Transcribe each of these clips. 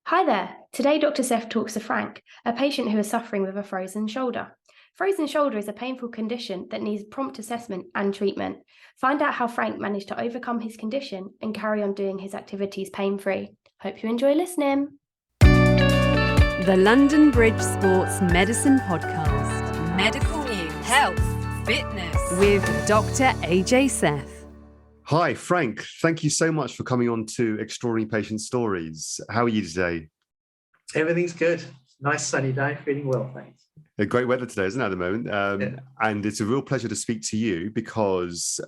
Hi there. Today, Dr. Seth talks to Frank, a patient who is suffering with a frozen shoulder. Frozen shoulder is a painful condition that needs prompt assessment and treatment. Find out how Frank managed to overcome his condition and carry on doing his activities pain-free. Hope you enjoy listening. The London Bridge Sports Medicine Podcast. Medical news, health, fitness with Dr. Ajai Seth. Hi, Frank. Thank you so much for coming on to Extraordinary Patient Stories. How are you today? Everything's good. Nice sunny day. Feeling well, thanks. Great weather today, isn't it, at the moment? And it's a real pleasure to speak to you because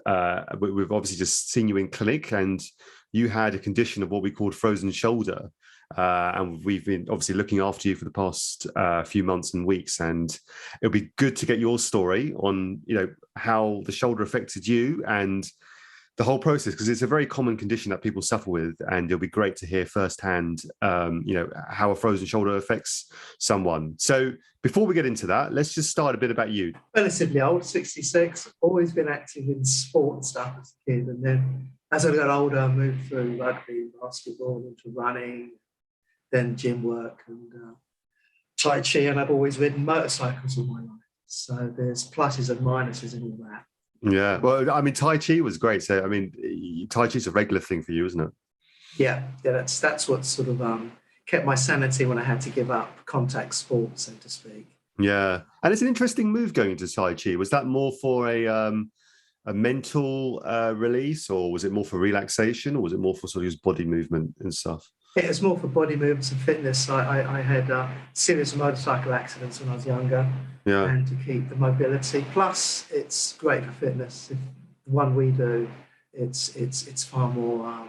we've obviously just seen you in clinic and you had a condition of what we called frozen shoulder. And we've been obviously looking after you for the past few months and weeks. And it'll be good to get your story on, how the shoulder affected you and the whole process, because it's a very common condition that people suffer with, and it'll be great to hear firsthand, how a frozen shoulder affects someone. So before we get into that, let's just start a bit about you. Relatively old, 66, always been active in sport and stuff as a kid. And then as I got older, I moved through rugby, basketball, into running, then gym work and Tai Chi, and I've always ridden motorcycles all my life. So there's pluses and minuses in all that. Yeah, well, I mean, Tai Chi was great. So, I mean, Tai Chi's a regular thing for you, isn't it? Yeah, that's what sort of kept my sanity when I had to give up contact sport, so to speak. Yeah, and it's an interesting move going into Tai Chi. Was that more for a mental release, or was it more for relaxation, or was it more for sort of just body movement and stuff? It was more for body movements and fitness. I had serious motorcycle accidents when I was younger, and to keep the mobility. Plus, it's great for fitness. If the one we do, it's far more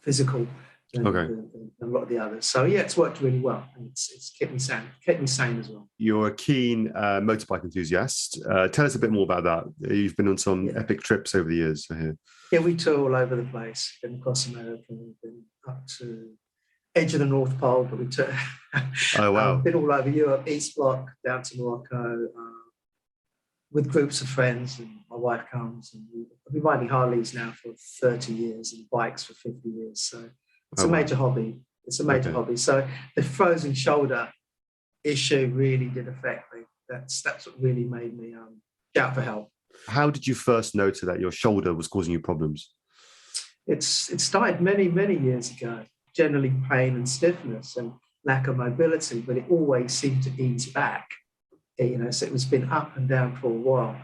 physical than a lot of the others. So yeah, it's worked really well, and it's kept me sane as well. You're a keen motorbike enthusiast. Tell us a bit more about that. You've been on some epic trips over the years, I hear. Yeah, we tour all over the place. Been across America, we've been up to edge of the North Pole, but we took. Oh wow! Been all over Europe, East Bloc, down to Morocco, with groups of friends, and my wife comes. And I've been riding Harleys now for 30 years and bikes for 50 years. So it's a major hobby. It's a major hobby. So the frozen shoulder issue really did affect me. That's what really made me shout for help. How did you first notice that your shoulder was causing you problems? It started many, many years ago. Generally pain and stiffness and lack of mobility, but it always seemed to ease back. So it was been up and down for a while.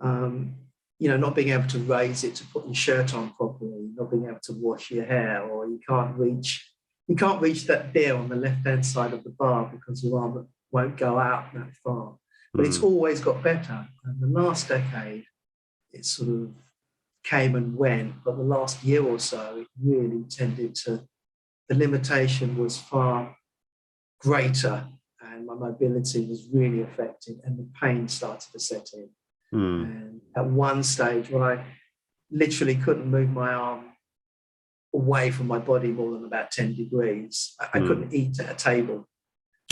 Not being able to raise it to put your shirt on properly, not being able to wash your hair, or you can't reach that bit on the left-hand side of the bar because your arm won't go out that far. But it's always got better. And the last decade, it sort of came and went. But the last year or so, it really tended to, the limitation was far greater and my mobility was really affected and the pain started to set in. And at one stage, when I literally couldn't move my arm away from my body more than about 10 degrees, I couldn't eat at a table.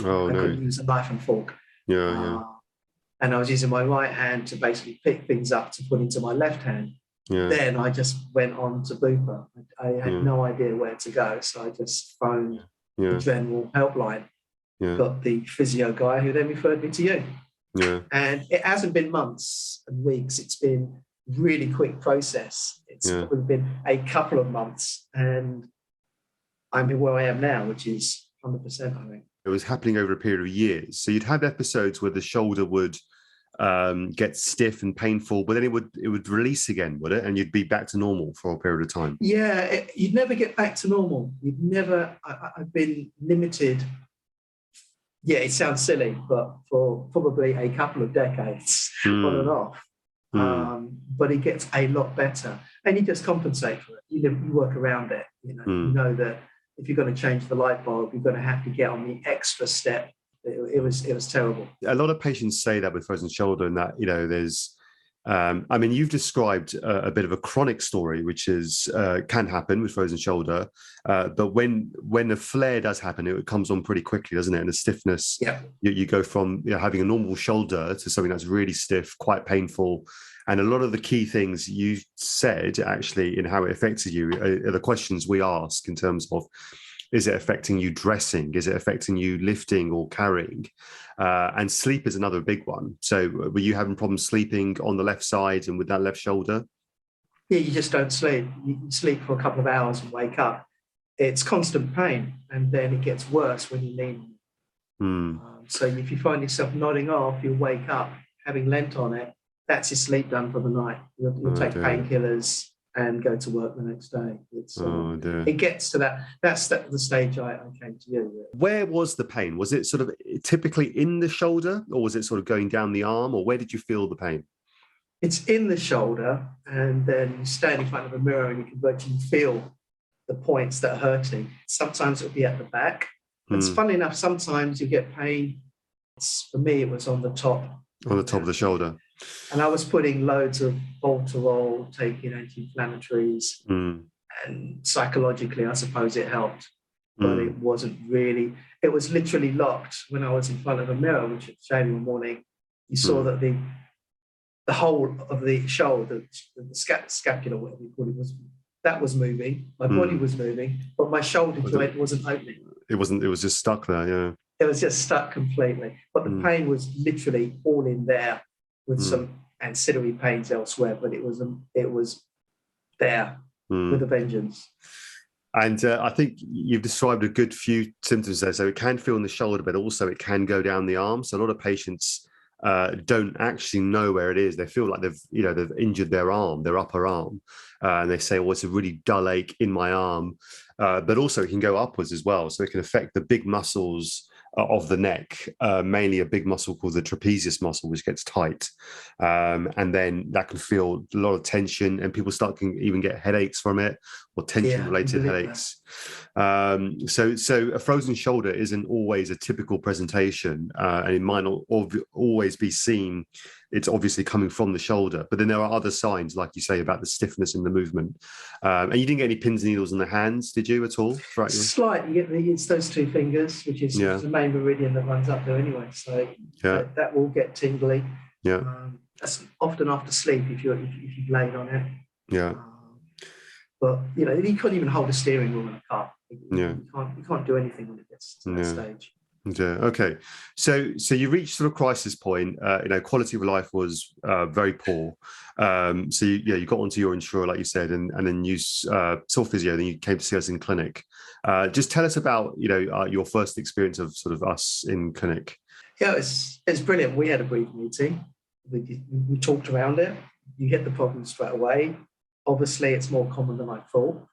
I couldn't use a knife and fork. And I was using my right hand to basically pick things up to put into my left hand. Then I just went on to Bupa. I had no idea where to go, so I just phoned the general helpline. Got the physio guy who then referred me to you. And it hasn't been months and weeks. It's been a really quick process. It's probably been a couple of months, and I'm where I am now, which is 100%, I think. It was happening over a period of years. So you'd have episodes where the shoulder would get stiff and painful, but then it would release again, would it? And you'd be back to normal for a period of time. Yeah, you'd never get back to normal. I've been limited. Yeah, it sounds silly, but for probably a couple of decades on and off. But it gets a lot better. And you just compensate for it. You work around it. You know that if you're going to change the light bulb, you're going to have to get on the extra step. It was terrible. A lot of patients say that with frozen shoulder, and that there's. You've described a bit of a chronic story, which is can happen with frozen shoulder, but when the flare does happen, it comes on pretty quickly, doesn't it? And the stiffness, you go from having a normal shoulder to something that's really stiff, quite painful. And a lot of the key things you said actually in how it affected you are the questions we ask in terms of Is it affecting you dressing? Is it affecting you lifting or carrying? And sleep is another big one. So were you having problems sleeping on the left side and with that left shoulder? Yeah, you just don't sleep. You can sleep for a couple of hours and wake up. It's constant pain, and then it gets worse when you lean on it. So if you find yourself nodding off, you'll wake up having leant on it. That's your sleep done for the night. You'll take painkillers and go to work the next day. It gets to that. That's the stage I came to you. Really. Where was the pain? Was it sort of typically in the shoulder, or was it sort of going down the arm, or where did you feel the pain? It's in the shoulder, and then you stand in front of a mirror and you can virtually feel the points that are hurting. Sometimes it'll be at the back. It's funny enough, sometimes you get pain. For me, it was on the top. On the top of the shoulder. And I was putting loads of Voltarol, taking anti-inflammatories, and psychologically, I suppose it helped. But it wasn't really, it was literally locked when I was in front of a mirror, which at shaving in the morning, you saw that the whole of the shoulder, the scapula, whatever you call it, was moving. My body was moving, but my shoulder joint wasn't opening. It was just stuck there, yeah. It was just stuck completely. But the pain was literally all in there with some ancillary pains elsewhere, but it was there with a vengeance. And I think you've described a good few symptoms there. So it can feel in the shoulder, but also it can go down the arm. So a lot of patients don't actually know where it is. They feel like they've injured their arm, their upper arm, and they say, "Well, it's a really dull ache in my arm." But also it can go upwards as well. So it can affect the big muscles of the neck, mainly a big muscle called the trapezius muscle, which gets tight. And then that can feel a lot of tension, and people can even get headaches from it, or tension-related headaches. So a frozen shoulder isn't always a typical presentation, and it might not always be seen. It's obviously coming from the shoulder, but then there are other signs, like you say, about the stiffness in the movement. And you didn't get any pins and needles in the hands, did you, at all? Slightly. It's those two fingers, which is the main meridian that runs up there anyway. So that will get tingly. Yeah. That's often after sleep if you've laid on it. Yeah. But you can't even hold a steering wheel in a car. You can't do anything when it gets to that stage. Yeah. Okay. So you reached sort of crisis point. Quality of life was very poor. So you got onto your insurer, like you said, and then you saw physio. Then you came to see us in clinic. Just tell us about your first experience of sort of us in clinic. Yeah, it's brilliant. We had a brief meeting. We talked around it. You get the problem straight away. Obviously, it's more common than I thought.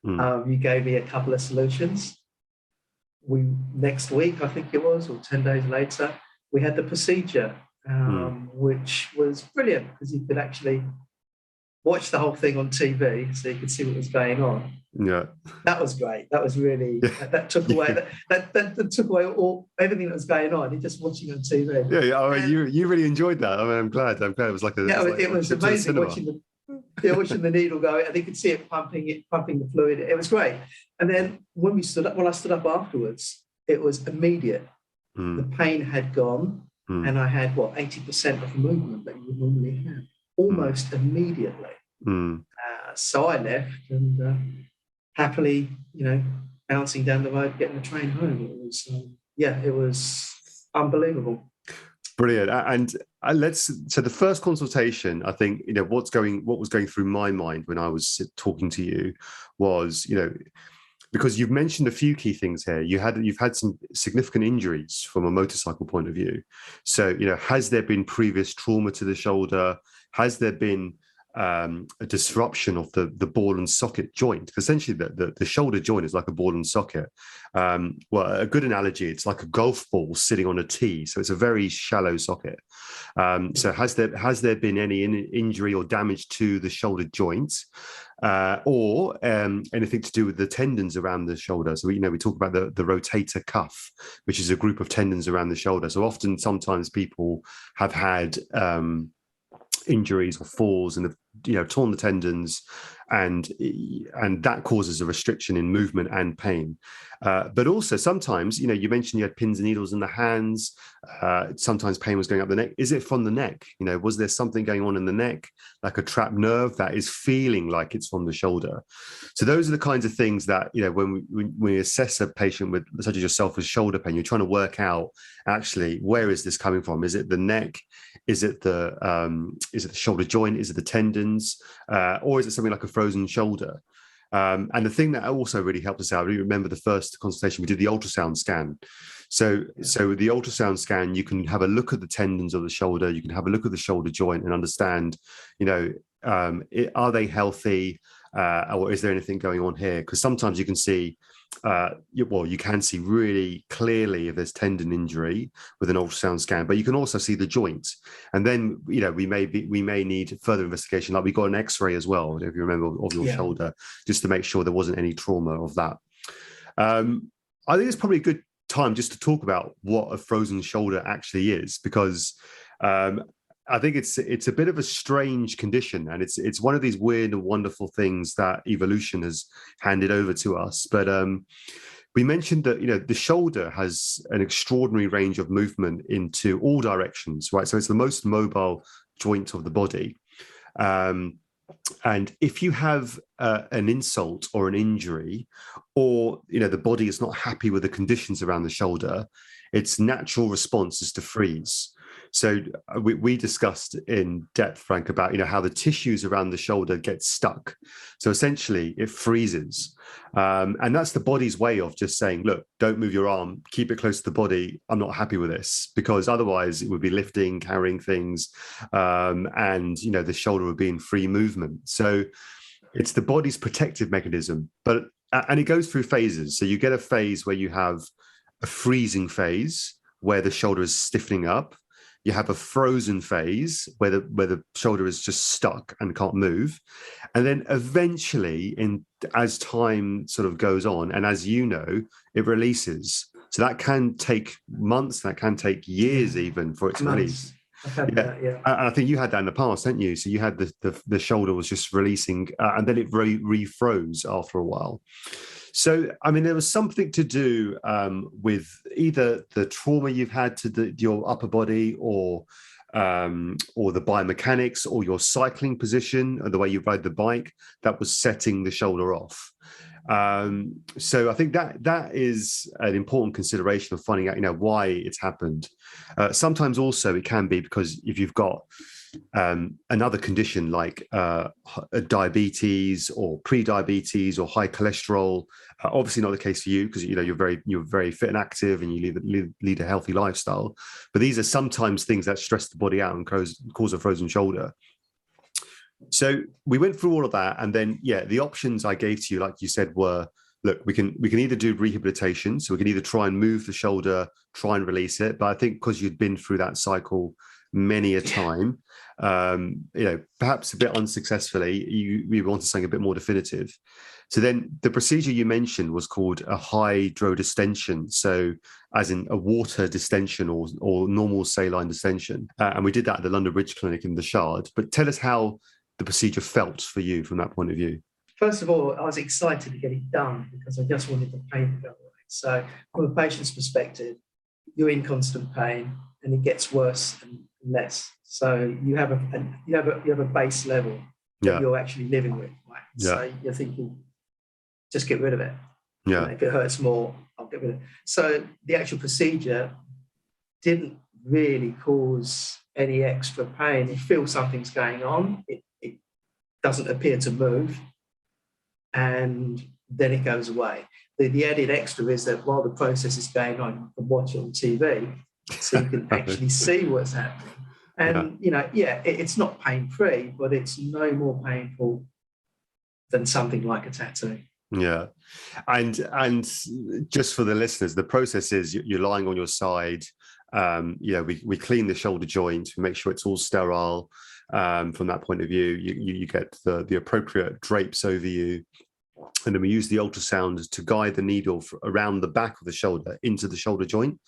You gave me a couple of solutions. Next week, I think it was, or 10 days later, we had the procedure, which was brilliant because you could actually watch the whole thing on TV, so you could see what was going on. Yeah, that was great. That was really that took away that took away everything that was going on. You're just watching on TV. Yeah. I mean, you really enjoyed that. I mean, I'm glad. It was like it was amazing watching the needle go, and you could see it pumping the fluid. It was great. And then when I stood up afterwards, it was immediate. The pain had gone, and I had 80% of the movement that you would normally have, almost immediately. So I left and happily, bouncing down the road, getting the train home. It was unbelievable. Brilliant. And so the first consultation, I think, what was going through my mind when I was talking to you was, because you've mentioned a few key things here. You've had some significant injuries from a motorcycle point of view. So, has there been previous trauma to the shoulder? Has there been a disruption of the ball and socket joint? Essentially, the shoulder joint is like a ball and socket. Well, a good analogy, it's like a golf ball sitting on a tee, so it's a very shallow socket. So has there been any injury or damage to the shoulder joint, or anything to do with the tendons around the shoulder? So we talk about the rotator cuff, which is a group of tendons around the shoulder. So sometimes people have had injuries or falls and have torn the tendons, and that causes a restriction in movement and pain. But also sometimes, you mentioned you had pins and needles in the hands. Sometimes pain was going up the neck. Is it from the neck? Was there something going on in the neck, like a trapped nerve that is feeling like it's from the shoulder? So those are the kinds of things that, when we assess a patient with, such as yourself, with shoulder pain, you're trying to work out actually, where is this coming from? Is it the neck? Is it the shoulder joint? Is it the tendons? Or is it something like a frozen shoulder? And the thing that also really helped us out, I really remember the first consultation, we did the ultrasound scan. So with the ultrasound scan, you can have a look at the tendons of the shoulder, you can have a look at the shoulder joint and understand, are they healthy? Or is there anything going on here? Because sometimes you can see, you can see really clearly if there's tendon injury with an ultrasound scan, but you can also see the joint. And then, we may need further investigation. Like we got an X-ray as well, if you remember, of your shoulder, just to make sure there wasn't any trauma of that. I think it's probably a good time just to talk about what a frozen shoulder actually is, because I think it's a bit of a strange condition, and it's one of these weird and wonderful things that evolution has handed over to us. But we mentioned that the shoulder has an extraordinary range of movement into all directions, right? So it's the most mobile joint of the body. And if you have an insult or an injury, or the body is not happy with the conditions around the shoulder, its natural response is to freeze. So we discussed in depth, Frank, about how the tissues around the shoulder get stuck. So essentially, it freezes, and that's the body's way of just saying, "Look, don't move your arm. Keep it close to the body. I'm not happy with this," because otherwise it would be lifting, carrying things, and the shoulder would be in free movement. So it's the body's protective mechanism, and it goes through phases. So you get a phase where you have a freezing phase where the shoulder is stiffening up. You have a frozen phase where the shoulder is just stuck and can't move. And then eventually, as time sort of goes on, and as it releases. So that can take months, that can take years even for it to release. I've had that, yeah. And I think you had that in the past, didn't you? So you had the shoulder was just releasing, and then it refroze after a while. So, there was something to do with either the trauma you've had to your upper body, or the biomechanics, or your cycling position, or the way you ride the bike, that was setting the shoulder off. So I think that is an important consideration of finding out, why it's happened. Sometimes also it can be because if you've got another condition like diabetes or pre-diabetes or high cholesterol, obviously not the case for you because you're very fit and active and you lead a healthy lifestyle. But these are sometimes things that stress the body out and cause a frozen shoulder. So we went through all of that, and then the options I gave to you, like you said, were, look, we can either do rehabilitation, so we can either try and move the shoulder, try and release it. But I think because you'd been through that cycle many a time, perhaps a bit unsuccessfully, you wanted something a bit more definitive. So then the procedure you mentioned was called a hydrodistension, so as in a water distension or normal saline distension. And we did that at the London Bridge Clinic in the Shard. But tell us how the procedure felt for you from that point of view. First of all, I was excited to get it done because I just wanted the pain to go away. So from a patient's perspective, you're in constant pain and it gets worse and less. So you have a base level that you're actually living with, right? Yeah. So you're thinking, just get rid of it. Yeah. If it hurts more, I'll get rid of it. So the actual procedure didn't really cause any extra pain. You feel something's going on. It doesn't appear to move, and then it goes away. The added extra is that while the process is going on, you can watch it on TV, so you can actually see what's happening. And it's not pain-free, but it's no more painful than something like a tattoo. Yeah, and just for the listeners, the process is you're lying on your side. We clean the shoulder joint, we make sure it's all sterile. From that point of view, you get the appropriate drapes over you, and then we use the ultrasound to guide the needle around the back of the shoulder into the shoulder joint.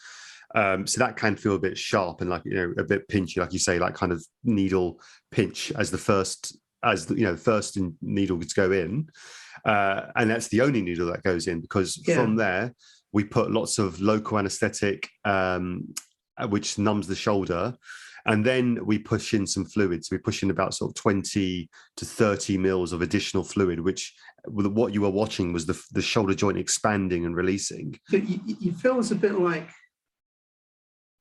So that can feel a bit sharp and like a bit pinchy, like you say, like kind of needle pinch as the first as the first needle to go in, and that's the only needle that goes in, because from there we put lots of local anaesthetic, which numbs the shoulder. And then we push in some fluids. We push in about sort of 20 to 30 mils of additional fluid, which what you were watching was the shoulder joint expanding and releasing. You feel it's a bit like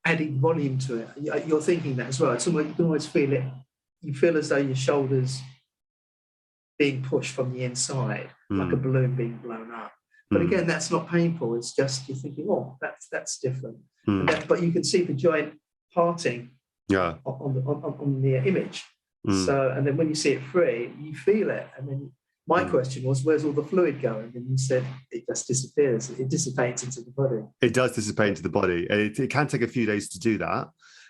adding volume to it. You're thinking that as well. It's almost, you can almost feel it. You feel as though your shoulder's being pushed from the inside, like a balloon being blown up. But again, that's not painful. It's just you're thinking, oh, that's different. But you can see the joint parting. On the image. So, and then when you see it free, you feel it. And then my question was, where's all the fluid going? And you said it just disappears. It dissipates into the body. It does dissipate into the body. It can take a few days to do that.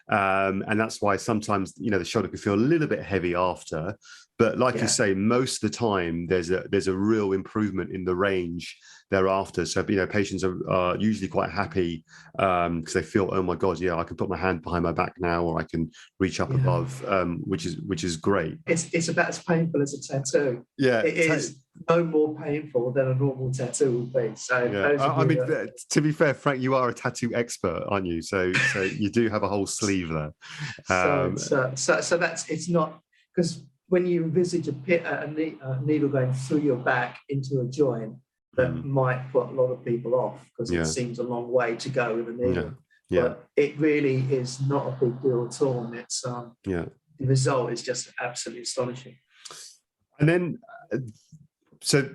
And that's why sometimes, the shoulder can feel a little bit heavy after. But like you say, most of the time there's a real improvement in the range thereafter. So patients are usually quite happy because they feel, oh my God, I can put my hand behind my back now, or I can reach up above, which is great. It's about as painful as a tattoo. Yeah, it is no more painful than a normal tattoo would be. So to be fair, Frank, you are a tattoo expert, aren't you? So you do have a whole sleeve there. So that's, it's not, because when you envisage a needle going through your back into a joint, that might put a lot of people off, because it seems a long way to go with a needle. But it really is not a big deal at all. And it's the result is just absolutely astonishing. And then, so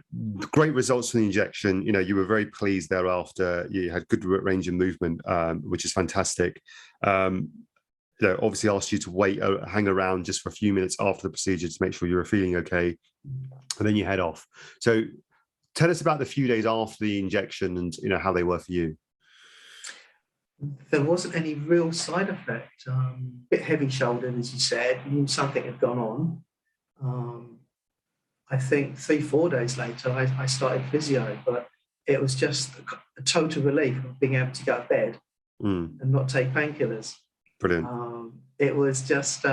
great results from the injection. You were very pleased thereafter. You had good range of movement, which is fantastic. Obviously asked you to hang around just for a few minutes after the procedure to make sure you were feeling okay, and then you head off. So tell us about the few days after the injection and how they were for you. There wasn't any real side effect. A bit heavy-shouldered, as you said. You knew something had gone on. I think 3-4 days later, I started physio, but it was just a total relief of being able to go to bed and not take painkillers. Brilliant. It was just,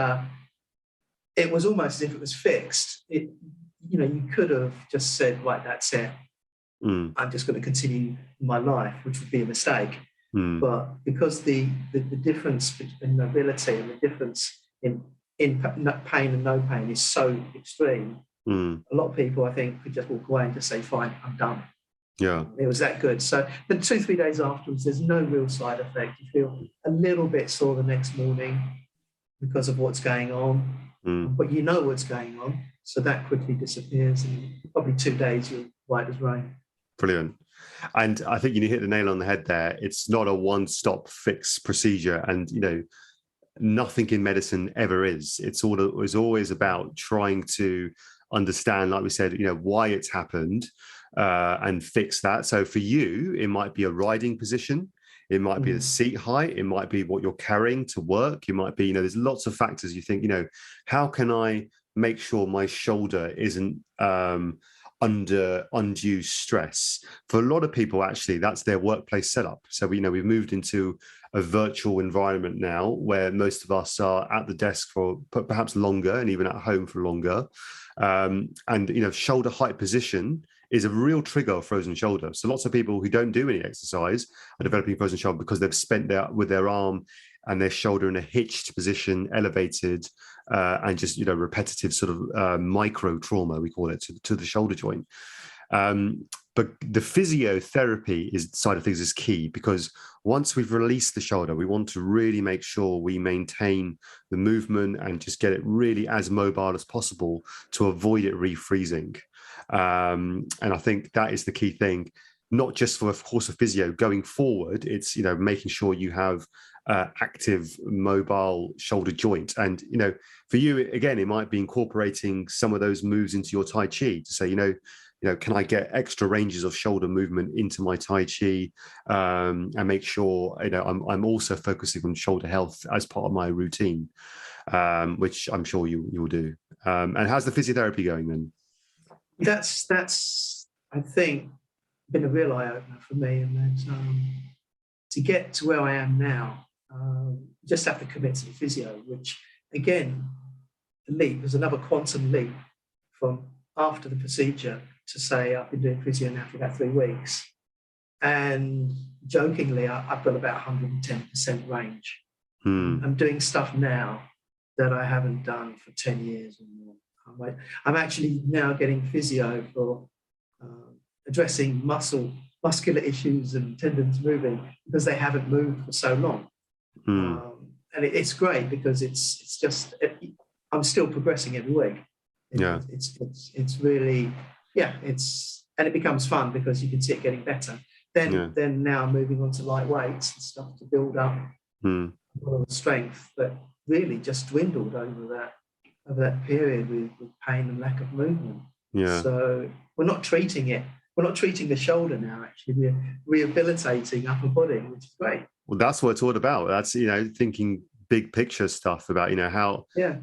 it was almost as if it was fixed. You could have just said, right, that's it. I'm just going to continue my life, which would be a mistake. But because the difference in mobility and the difference in pain and no pain is so extreme, a lot of people, I think, could just walk away and just say, fine, I'm done. Yeah. It was that good. So then 2-3 days afterwards, there's no real side effect. You feel a little bit sore the next morning because of what's going on, but you know what's going on. So that quickly disappears. And probably 2 days, you're white as rain. Brilliant. And I think you hit the nail on the head there. It's not a one-stop fix procedure. And, nothing in medicine ever is. It's always about trying to understand, like we said, why it's happened and fix that. So for you, it might be a riding position. It might be the seat height. It might be what you're carrying to work. It might be, there's lots of factors. You think, how can I make sure my shoulder isn't under undue stress? For a lot of people, actually, that's their workplace setup. So we've moved into a virtual environment now where most of us are at the desk for perhaps longer, and even at home for longer. And shoulder height position is a real trigger of frozen shoulder. So lots of people who don't do any exercise are developing frozen shoulder because they've spent with their arm and their shoulder in a hitched position, elevated, and just repetitive sort of micro trauma, we call it, to the shoulder joint. But the physiotherapy side of things is key, because once we've released the shoulder, we want to really make sure we maintain the movement and just get it really as mobile as possible to avoid it refreezing. And I think that is the key thing, not just for, of course, a physio going forward. It's, making sure you have active mobile shoulder joint. And, for you, again, it might be incorporating some of those moves into your Tai Chi to say, can I get extra ranges of shoulder movement into my Tai Chi and make sure, I'm also focusing on shoulder health as part of my routine, which I'm sure you'll do. And how's the physiotherapy going then? That's I think, been a real eye-opener for me. And that, to get to where I am now, just have to commit to the physio, which, again, the leap is another quantum leap from after the procedure to say I've been doing physio now for about 3 weeks. And jokingly, I've got about 110% range. I'm doing stuff now that I haven't done for 10 years or more. I'm actually now getting physio for addressing muscular issues and tendons moving because they haven't moved for so long. And it's great because it's just, I'm still progressing every week. It's really, and it becomes fun because you can see it getting better. Then now I'm moving on to light weights and stuff to build up all the strength that really just dwindled over that period with pain and lack of movement. So we're not treating it. We're not treating the shoulder now, actually. We're rehabilitating upper body, which is great. Well, that's what it's all about. That's, thinking big picture stuff about,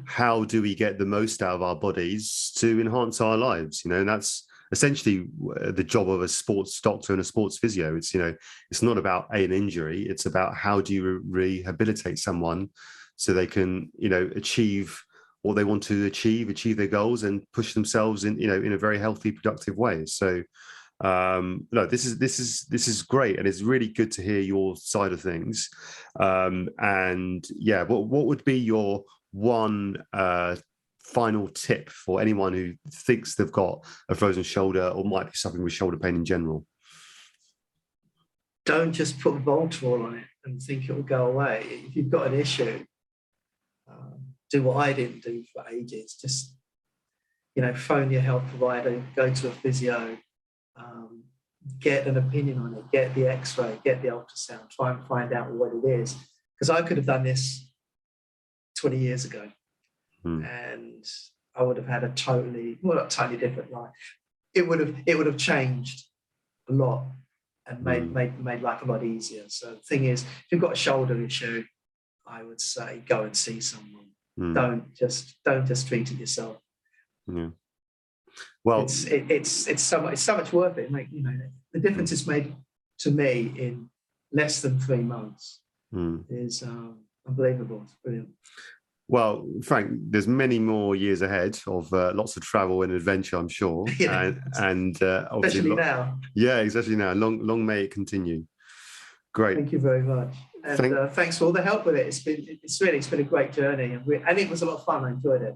how do we get the most out of our bodies to enhance our lives, and that's essentially the job of a sports doctor and a sports physio. It's not about an injury. It's about how do you rehabilitate someone so they can, achieve what they want to achieve their goals and push themselves in a very healthy, productive way. So, no, this is great, and it's really good to hear your side of things. What would be your one final tip for anyone who thinks they've got a frozen shoulder or might be suffering with shoulder pain in general? Don't just put Voltaren on it and think it will go away. If you've got an issue, do what I didn't do for ages. Just, phone your health provider, go to a physio, get an opinion on it, get the x-ray, get the ultrasound, try and find out what it is. Because I could have done this 20 years ago and I would have had a totally different life. It would have changed a lot and made life a lot easier. So the thing is, if you've got a shoulder issue, I would say go and see someone. Don't just treat it yourself. Yeah. Well, it's so much worth it. The difference it's made to me in less than 3 months is unbelievable. It's brilliant. Well, Frank, there's many more years ahead of lots of travel and adventure, I'm sure. And especially now. Yeah, exactly now. Long may it continue. Great. Thank you very much. And thanks for all the help with it. It's been a great journey, and it was a lot of fun. I enjoyed it.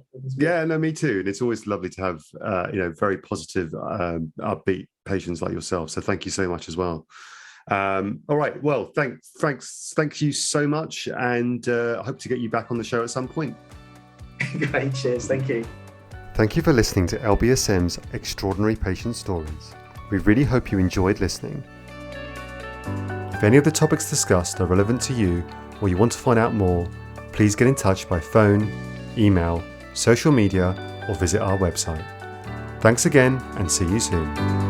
Me too. And it's always lovely to have very positive, upbeat patients like yourself. So thank you so much as well. All right. Well, thank you so much, and I hope to get you back on the show at some point. Great. Cheers. Thank you. Thank you for listening to LBSM's Extraordinary Patient Stories. We really hope you enjoyed listening. If any of the topics discussed are relevant to you or you want to find out more, please get in touch by phone, email, social media, or visit our website. Thanks again, and see you soon.